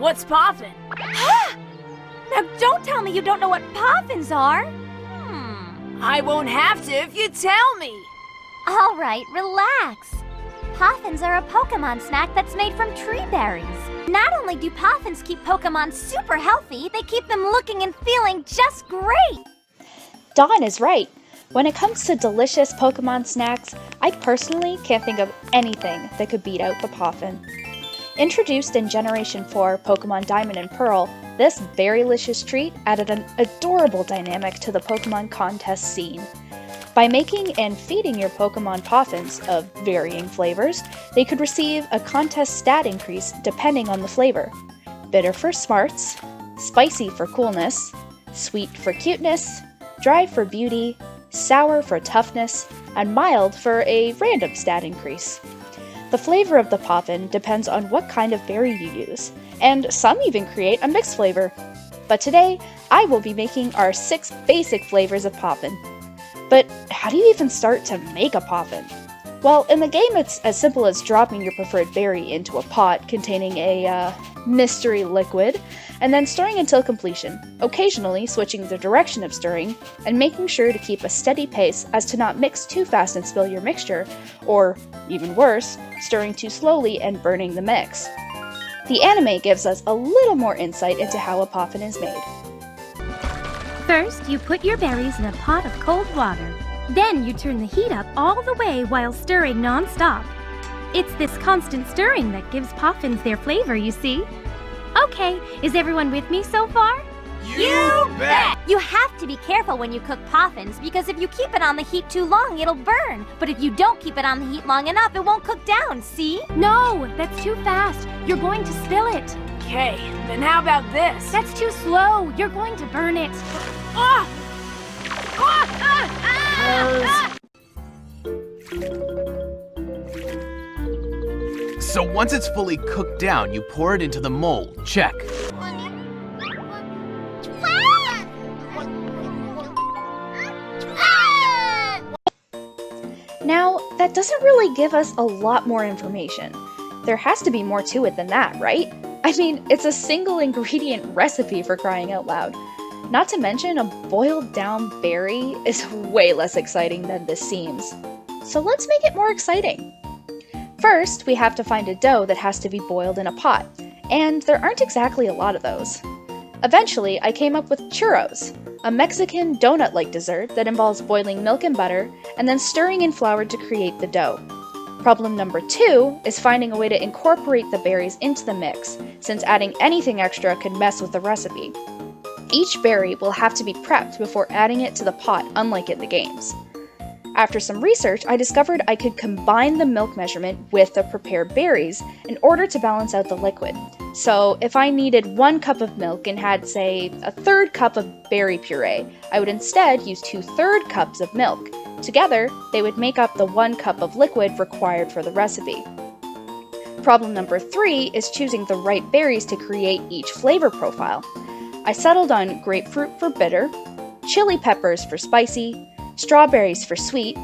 What's Poffin? Now don't tell me you don't know what Poffins are! I won't have to if you tell me! Alright, relax. Poffins are a Pokémon snack that's made from tree berries. Not only do Poffins keep Pokémon super healthy, they keep them looking and feeling just great! Dawn is right. When it comes to delicious Pokémon snacks, I personally can't think of anything that could beat out the Poffin. Introduced in Generation 4 Pokémon Diamond and Pearl, this berrylicious treat added an adorable dynamic to the Pokémon contest scene. By making and feeding your Pokémon Poffins of varying flavors, they could receive a contest stat increase depending on the flavor. Bitter for smarts, spicy for coolness, sweet for cuteness, dry for beauty, sour for toughness, and mild for a random stat increase. The flavor of the Poffin depends on what kind of berry you use, and some even create a mixed flavor. But today, I will be making our 6 basic flavors of Poffin. But how do you even start to make a Poffin? Well, in the game it's as simple as dropping your preferred berry into a pot containing a mystery liquid, and then stirring until completion, occasionally switching the direction of stirring, and making sure to keep a steady pace as to not mix too fast and spill your mixture, or, even worse, stirring too slowly and burning the mix. The anime gives us a little more insight into how a Poffin is made. First, you put your berries in a pot of cold water. Then you turn the heat up all the way while stirring non-stop. It's this constant stirring that gives Poffins their flavor, you see. Okay, is everyone with me so far? You bet! You have to be careful when you cook Poffins, because if you keep it on the heat too long, it'll burn. But if you don't keep it on the heat long enough, it won't cook down, see? No, that's too fast. You're going to spill it. Okay, then how about this? That's too slow. You're going to burn it. Ah! Ah! Ah! Ah! So once it's fully cooked down, you pour it into the mold. Check. Now, that doesn't really give us a lot more information. There has to be more to it than that, right? I mean, it's a single ingredient recipe for crying out loud. Not to mention, a boiled down berry is way less exciting than this seems. So let's make it more exciting. First, we have to find a dough that has to be boiled in a pot, and there aren't exactly a lot of those. Eventually, I came up with churros, a Mexican donut-like dessert that involves boiling milk and butter and then stirring in flour to create the dough. Problem number 2 is finding a way to incorporate the berries into the mix, since adding anything extra could mess with the recipe. Each berry will have to be prepped before adding it to the pot, unlike in the games. After some research, I discovered I could combine the milk measurement with the prepared berries in order to balance out the liquid. So if I needed 1 cup of milk and had, say, a 1/3 cup of berry puree, I would instead use 2/3 cups of milk. Together, they would make up the 1 cup of liquid required for the recipe. Problem number 3 is choosing the right berries to create each flavor profile. I settled on grapefruit for bitter, chili peppers for spicy, strawberries for sweet,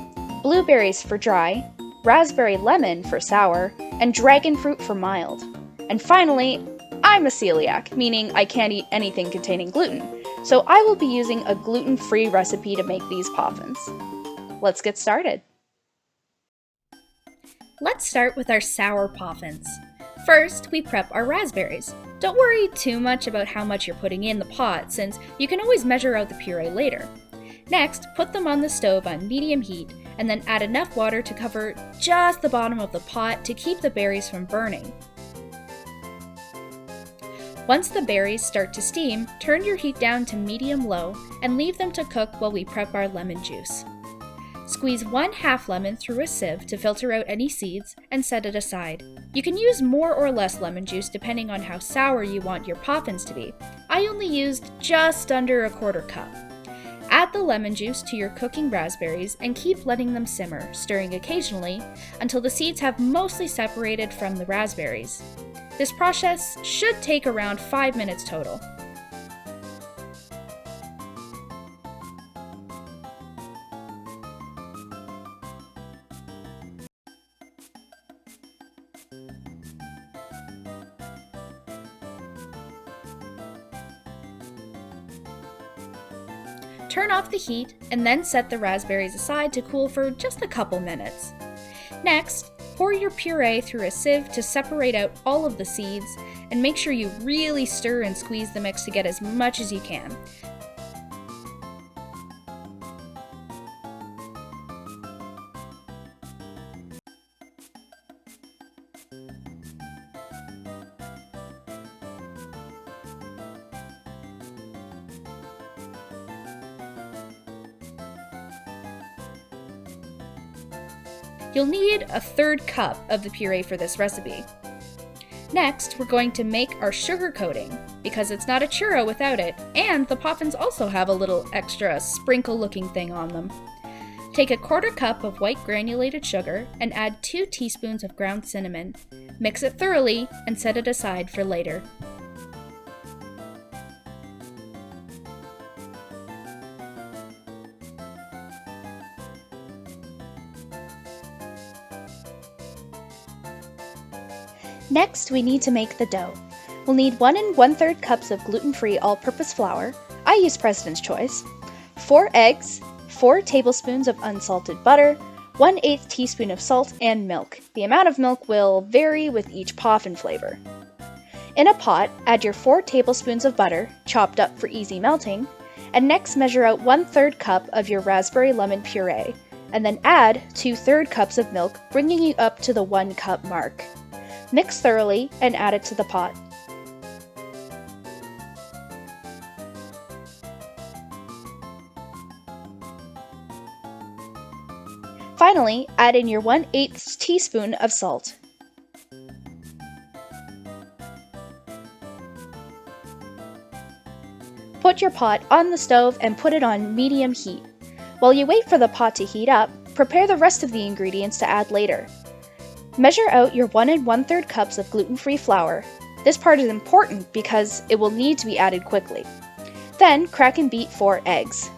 blueberries for dry, raspberry lemon for sour, and dragon fruit for mild. And finally, I'm a celiac, meaning I can't eat anything containing gluten, so I will be using a gluten-free recipe to make these Poffins. Let's get started. Let's start with our sour Poffins. First, we prep our raspberries. Don't worry too much about how much you're putting in the pot, since you can always measure out the puree later. Next, put them on the stove on medium heat, and then add enough water to cover just the bottom of the pot to keep the berries from burning. Once the berries start to steam, turn your heat down to medium-low and leave them to cook while we prep our lemon juice. Squeeze 1/2 lemon through a sieve to filter out any seeds and set it aside. You can use more or less lemon juice depending on how sour you want your Poffins to be. I only used just under 1/4 cup. Add the lemon juice to your cooking raspberries and keep letting them simmer, stirring occasionally until the seeds have mostly separated from the raspberries. This process should take around 5 minutes total. Turn off the heat and then set the raspberries aside to cool for just a couple minutes. Next, pour your puree through a sieve to separate out all of the seeds and make sure you really stir and squeeze the mix to get as much as you can. You'll need a 1/3 cup of the puree for this recipe. Next, we're going to make our sugar coating, because it's not a churro without it, and the Poffins also have a little extra sprinkle-looking thing on them. Take a 1/4 cup of white granulated sugar and add 2 teaspoons of ground cinnamon. Mix it thoroughly and set it aside for later. Next, we need to make the dough. We'll need 1 1/3 cups of gluten-free all-purpose flour. I use President's Choice. 4 eggs, 4 tablespoons of unsalted butter, 1/8 teaspoon of salt, and milk. The amount of milk will vary with each Poffin flavor. In a pot, add your 4 tablespoons of butter, chopped up for easy melting, and next measure out 1/3 cup of your raspberry lemon puree, and then add 2/3 cups of milk, bringing you up to the 1 cup mark. Mix thoroughly and add it to the pot. Finally, add in your 1/8 teaspoon of salt. Put your pot on the stove and put it on medium heat. While you wait for the pot to heat up, prepare the rest of the ingredients to add later. Measure out your 1 1/3 cups of gluten-free flour. This part is important because it will need to be added quickly. Then crack and beat 4 eggs.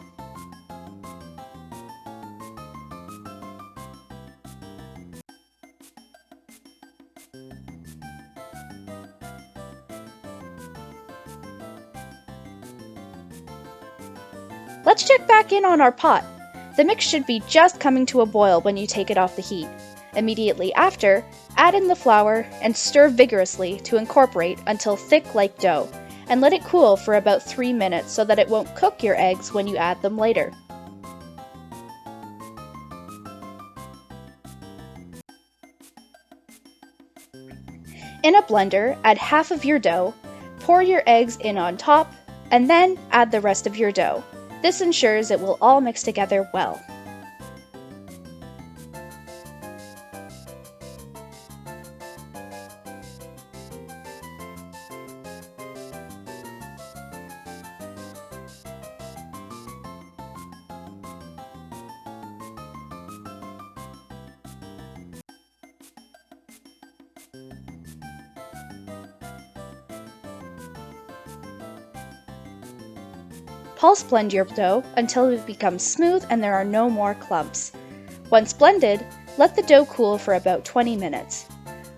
Let's check back in on our pot. The mix should be just coming to a boil when you take it off the heat. Immediately after, add in the flour and stir vigorously to incorporate until thick like dough, and let it cool for about 3 minutes so that it won't cook your eggs when you add them later. In a blender, add half of your dough, pour your eggs in on top, and then add the rest of your dough. This ensures it will all mix together well. Pulse blend your dough until it becomes smooth and there are no more clumps. Once blended, let the dough cool for about 20 minutes.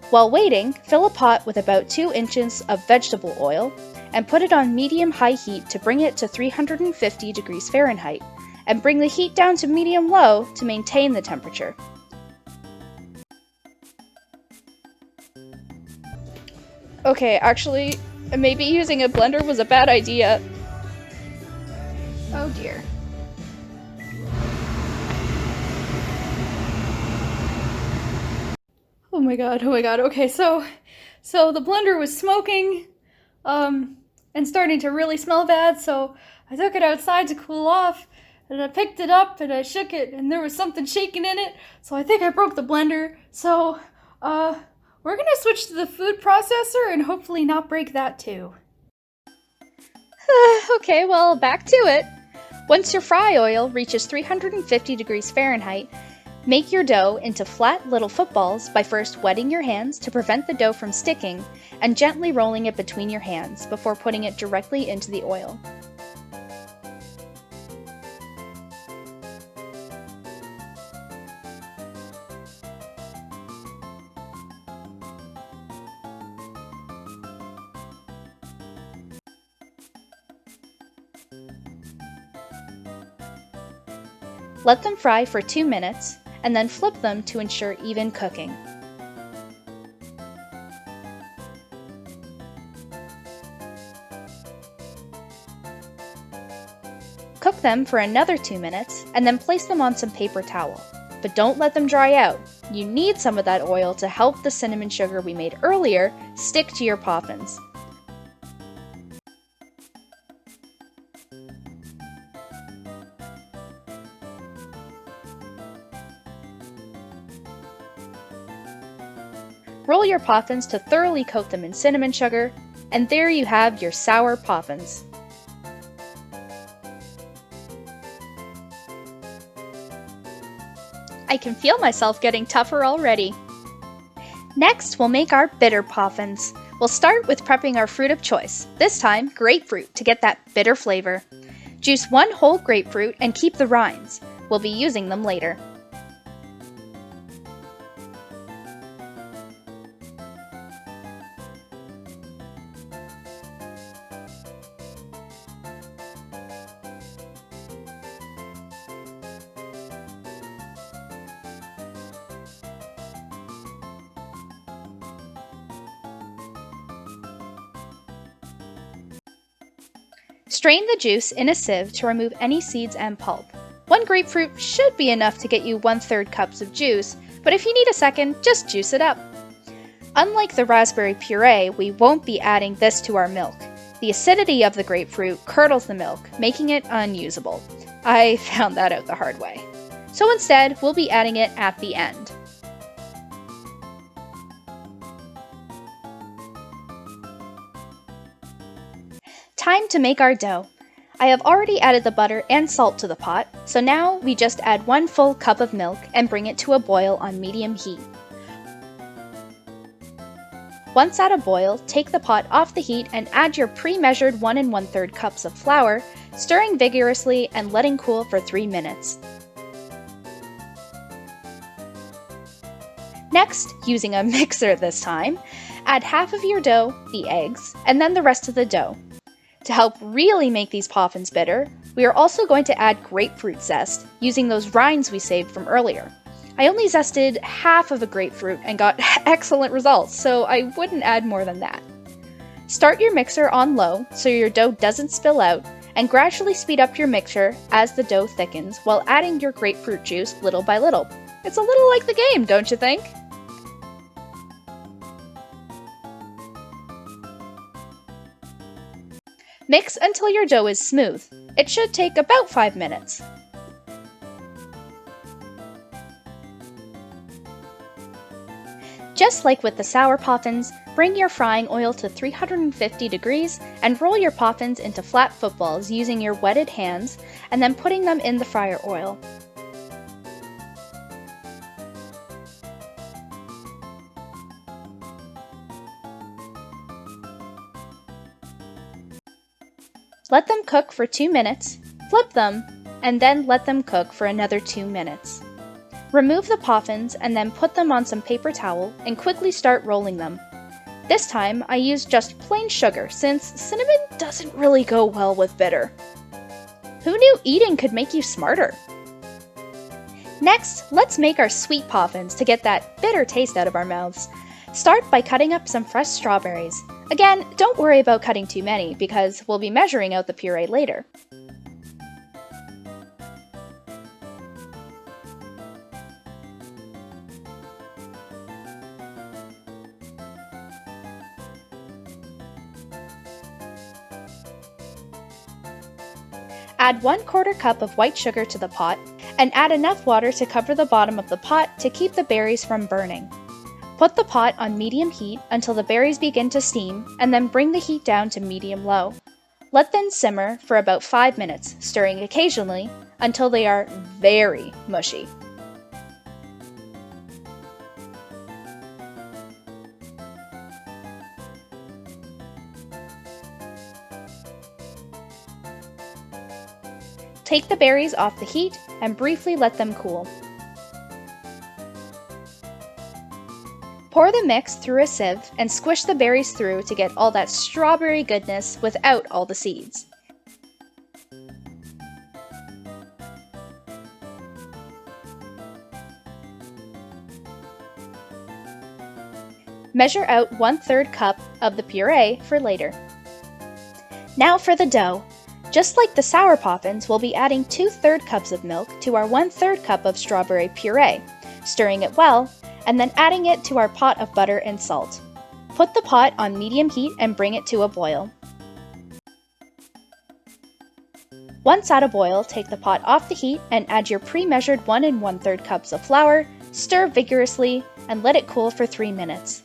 While waiting, fill a pot with about 2 inches of vegetable oil and put it on medium-high heat to bring it to 350 degrees Fahrenheit, and bring the heat down to medium-low to maintain the temperature. Okay, actually, maybe using a blender was a bad idea. Oh dear. Oh my god, okay, so the blender was smoking, and starting to really smell bad, so I took it outside to cool off, and I picked it up, and I shook it, and there was something shaking in it, so I think I broke the blender, so, we're gonna switch to the food processor and hopefully not break that too. Okay, well, back to it. Once your fry oil reaches 350 degrees Fahrenheit, make your dough into flat little footballs by first wetting your hands to prevent the dough from sticking and gently rolling it between your hands before putting it directly into the oil. Let them fry for 2 minutes, and then flip them to ensure even cooking. Cook them for another 2 minutes, and then place them on some paper towel. But don't let them dry out. You need some of that oil to help the cinnamon sugar we made earlier stick to your Poffins. Roll your Poffins to thoroughly coat them in cinnamon sugar, and there you have your sour Poffins. I can feel myself getting tougher already. Next, we'll make our bitter Poffins. We'll start with prepping our fruit of choice, this time grapefruit, to get that bitter flavor. Juice 1 whole grapefruit and keep the rinds. We'll be using them later. Strain the juice in a sieve to remove any seeds and pulp. 1 grapefruit should be enough to get you 1/3 cups of juice, but if you need a second, just juice it up. Unlike the raspberry puree, we won't be adding this to our milk. The acidity of the grapefruit curdles the milk, making it unusable. I found that out the hard way. So instead, we'll be adding it at the end. Time to make our dough. I have already added the butter and salt to the pot, so now we just add 1 full cup of milk and bring it to a boil on medium heat. Once at a boil, take the pot off the heat and add your pre-measured 1 1/3 cups of flour, stirring vigorously and letting cool for 3 minutes. Next, using a mixer this time, add half of your dough, the eggs, and then the rest of the dough. To help really make these Poffins bitter, we are also going to add grapefruit zest, using those rinds we saved from earlier. I only zested half of a grapefruit and got excellent results, so I wouldn't add more than that. Start your mixer on low so your dough doesn't spill out, and gradually speed up your mixture as the dough thickens while adding your grapefruit juice little by little. It's a little like the game, don't you think? Mix until your dough is smooth. It should take about 5 minutes. Just like with the sour Poffins, bring your frying oil to 350 degrees and roll your Poffins into flat footballs using your wetted hands, and then putting them in the fryer oil. Let them cook for 2 minutes, flip them, and then let them cook for another 2 minutes. Remove the Poffins and then put them on some paper towel and quickly start rolling them. This time I used just plain sugar since cinnamon doesn't really go well with bitter. Who knew eating could make you smarter? Next, let's make our sweet Poffins to get that bitter taste out of our mouths. Start by cutting up some fresh strawberries. Again, don't worry about cutting too many because we'll be measuring out the puree later. Add 1/4 cup of white sugar to the pot and add enough water to cover the bottom of the pot to keep the berries from burning. Put the pot on medium heat until the berries begin to steam, and then bring the heat down to medium-low. Let them simmer for about 5 minutes, stirring occasionally until they are very mushy. Take the berries off the heat and briefly let them cool. Pour the mix through a sieve and squish the berries through to get all that strawberry goodness without all the seeds. Measure out 1/3 cup of the puree for later. Now for the dough. Just like the sour Poffins, we'll be adding 2/3 cups of milk to our 1/3 cup of strawberry puree, stirring it well, and then adding it to our pot of butter and salt. Put the pot on medium heat and bring it to a boil. Once at a boil, take the pot off the heat and add your pre-measured 1 1/3 cups of flour, stir vigorously, and let it cool for 3 minutes.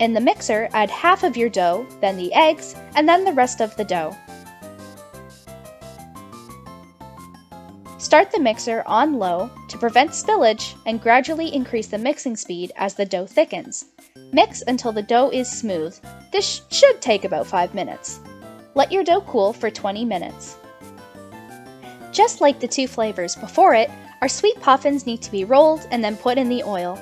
In the mixer, add half of your dough, then the eggs, and then the rest of the dough. Start the mixer on low to prevent spillage and gradually increase the mixing speed as the dough thickens. Mix until the dough is smooth. This should take about 5 minutes. Let your dough cool for 20 minutes. Just like the 2 flavors before it, our sweet Poffins need to be rolled and then put in the oil.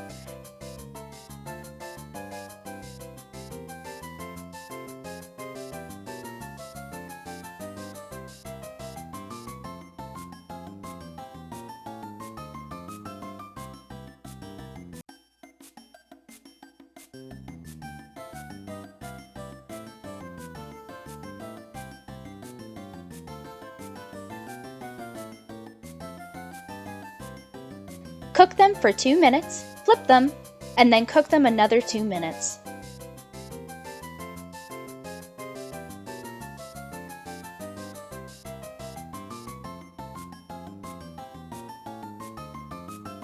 Cook them for 2 minutes, flip them, and then cook them another 2 minutes.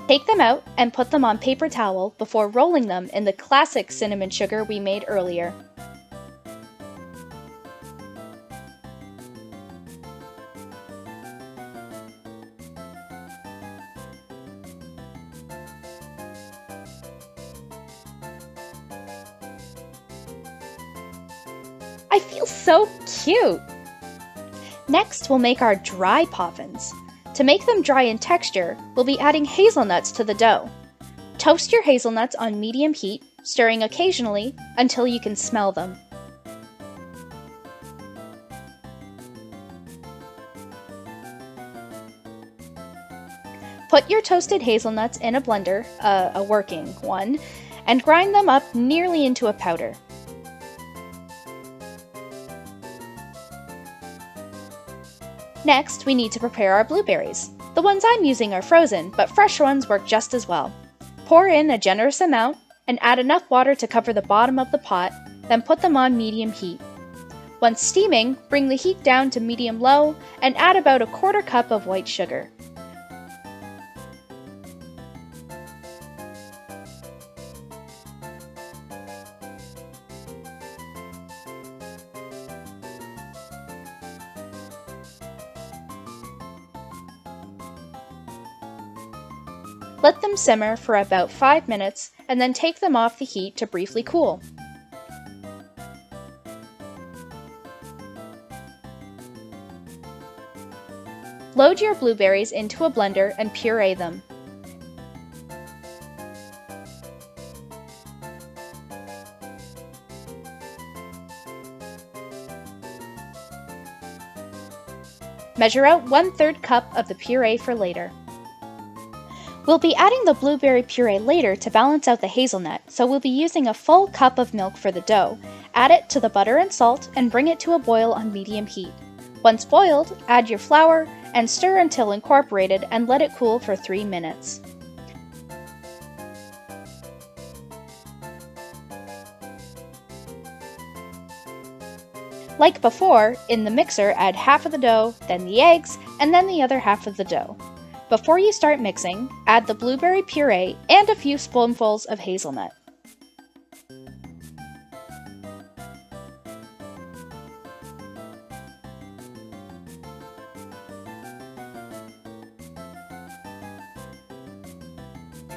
Take them out and put them on paper towel before rolling them in the classic cinnamon sugar we made earlier. I feel so cute! Next, we'll make our dry Poffins. To make them dry in texture, we'll be adding hazelnuts to the dough. Toast your hazelnuts on medium heat, stirring occasionally until you can smell them. Put your toasted hazelnuts in a blender, a working one, and grind them up nearly into a powder. Next, we need to prepare our blueberries. The ones I'm using are frozen, but fresh ones work just as well. Pour in a generous amount and add enough water to cover the bottom of the pot, then put them on medium heat. Once steaming, bring the heat down to medium-low and add about 1/4 cup of white sugar. Let them simmer for about 5 minutes and then take them off the heat to briefly cool. Load your blueberries into a blender and puree them. Measure out 1/3 cup of the puree for later. We'll be adding the blueberry puree later to balance out the hazelnut, so we'll be using a full cup of milk for the dough. Add it to the butter and salt and bring it to a boil on medium heat. Once boiled, add your flour and stir until incorporated and let it cool for 3 minutes. Like before, in the mixer add half of the dough, then the eggs, and then the other half of the dough. Before you start mixing, add the blueberry puree and a few spoonfuls of hazelnut.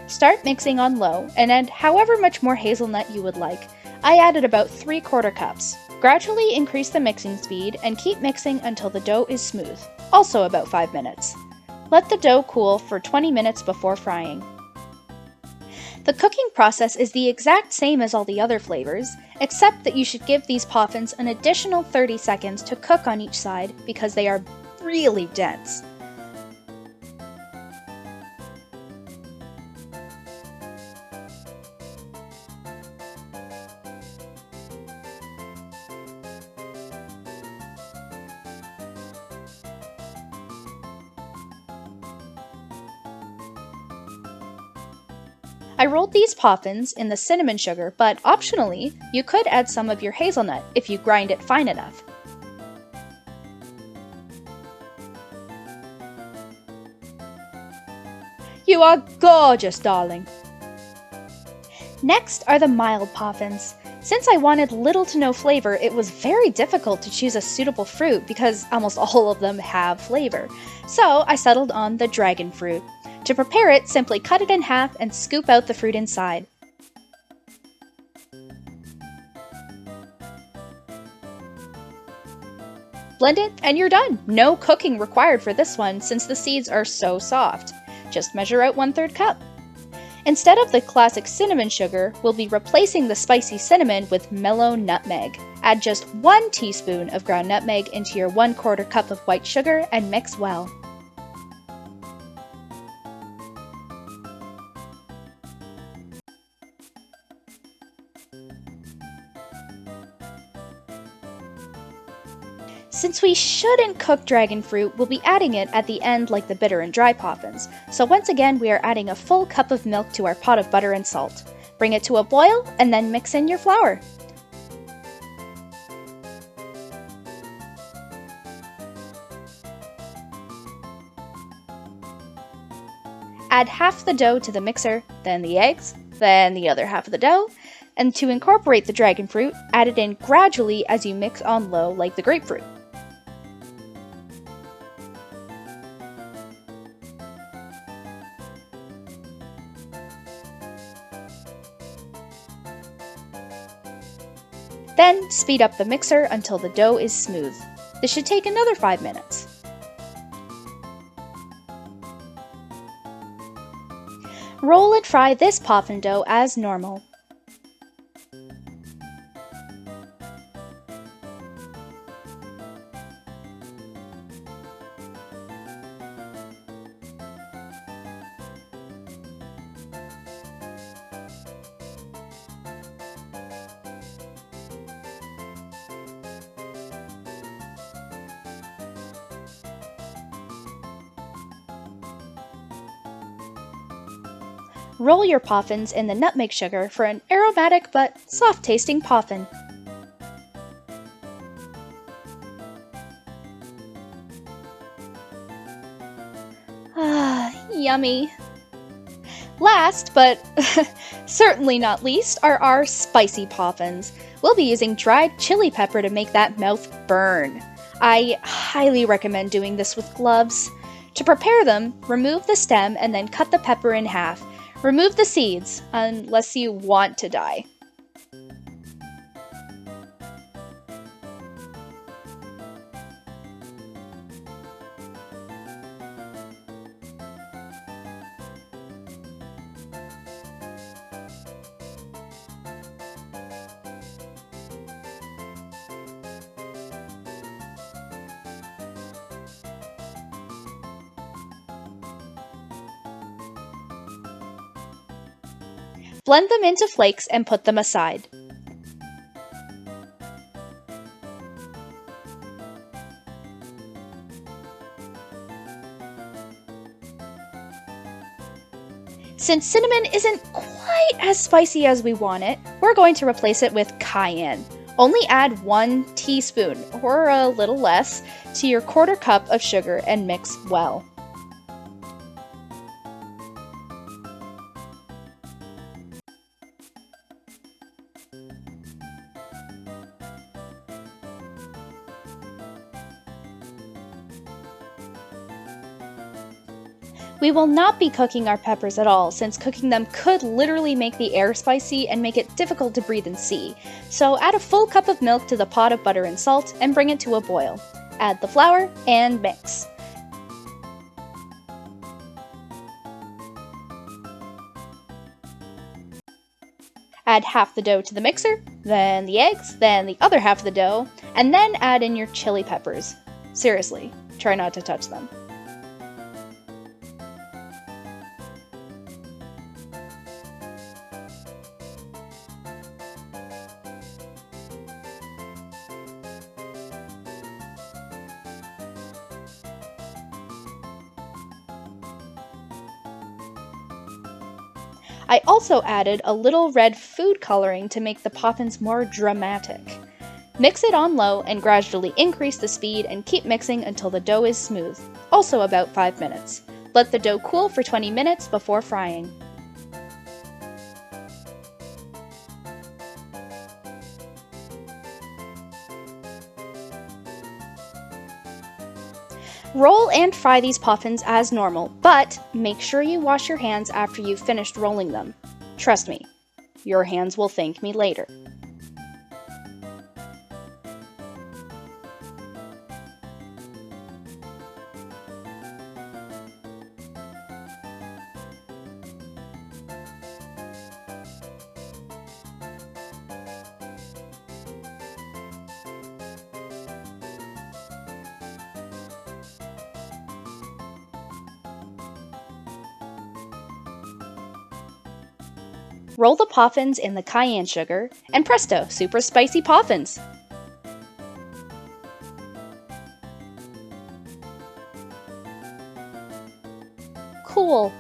Start mixing on low and add however much more hazelnut you would like. I added about 3/4 cups. Gradually increase the mixing speed and keep mixing until the dough is smooth, also about 5 minutes. Let the dough cool for 20 minutes before frying. The cooking process is the exact same as all the other flavors, except that you should give these Poffins an additional 30 seconds to cook on each side because they are really dense. I rolled these Poffins in the cinnamon sugar, but optionally, you could add some of your hazelnut if you grind it fine enough. You are gorgeous, darling! Next are the mild Poffins. Since I wanted little to no flavor, it was very difficult to choose a suitable fruit because almost all of them have flavor. So I settled on the dragon fruit. To prepare it, simply cut it in half and scoop out the fruit inside. Blend it and you're done! No cooking required for this one since the seeds are so soft. Just measure out 1/3 cup. Instead of the classic cinnamon sugar, we'll be replacing the spicy cinnamon with mellow nutmeg. Add just 1 teaspoon of ground nutmeg into your 1/4 cup of white sugar and mix well. Since we shouldn't cook dragon fruit, we'll be adding it at the end like the bitter and dry Poffins. So once again, we are adding a full cup of milk to our pot of butter and salt. Bring it to a boil and then mix in your flour. Add half the dough to the mixer, then the eggs, then the other half of the dough, and to incorporate the dragon fruit, add it in gradually as you mix on low like the grapefruit. Then speed up the mixer until the dough is smooth. This should take another 5 minutes. Roll and fry this Poffin dough as normal. Roll your Poffins in the nutmeg sugar for an aromatic but soft-tasting Poffin. Ah, yummy! Last, but certainly not least, are our spicy Poffins. We'll be using dried chili pepper to make that mouth burn. I highly recommend doing this with gloves. To prepare them, remove the stem and then cut the pepper in half. Remove the seeds, unless you want to die. Blend them into flakes and put them aside. Since cinnamon isn't quite as spicy as we want it, we're going to replace it with cayenne. Only add 1 teaspoon, or a little less, to your 1/4 cup of sugar and mix well. We will not be cooking our peppers at all, since cooking them could literally make the air spicy and make it difficult to breathe and see. So add a full cup of milk to the pot of butter and salt and bring it to a boil. Add the flour and mix. Add half the dough to the mixer, then the eggs, then the other half of the dough, and then add in your chili peppers. Seriously, try not to touch them. I also added a little red food coloring to make the Poffins more dramatic. Mix it on low and gradually increase the speed and keep mixing until the dough is smooth, also about 5 minutes. Let the dough cool for 20 minutes before frying. Roll and fry these Poffins as normal, but make sure you wash your hands after you've finished rolling them. Trust me, your hands will thank me later. Roll the Poffins in the cayenne sugar, and presto, super spicy Poffins! Cool.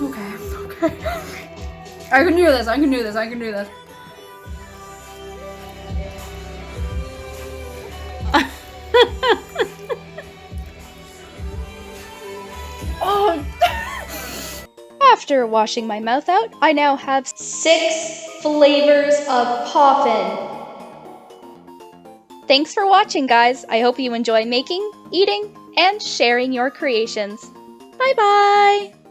Okay. I can do this, I can do this, I can do this. After washing my mouth out, I now have 6 flavors of Poffin. Thanks for watching, guys. I hope you enjoy making, eating, and sharing your creations. Bye-bye!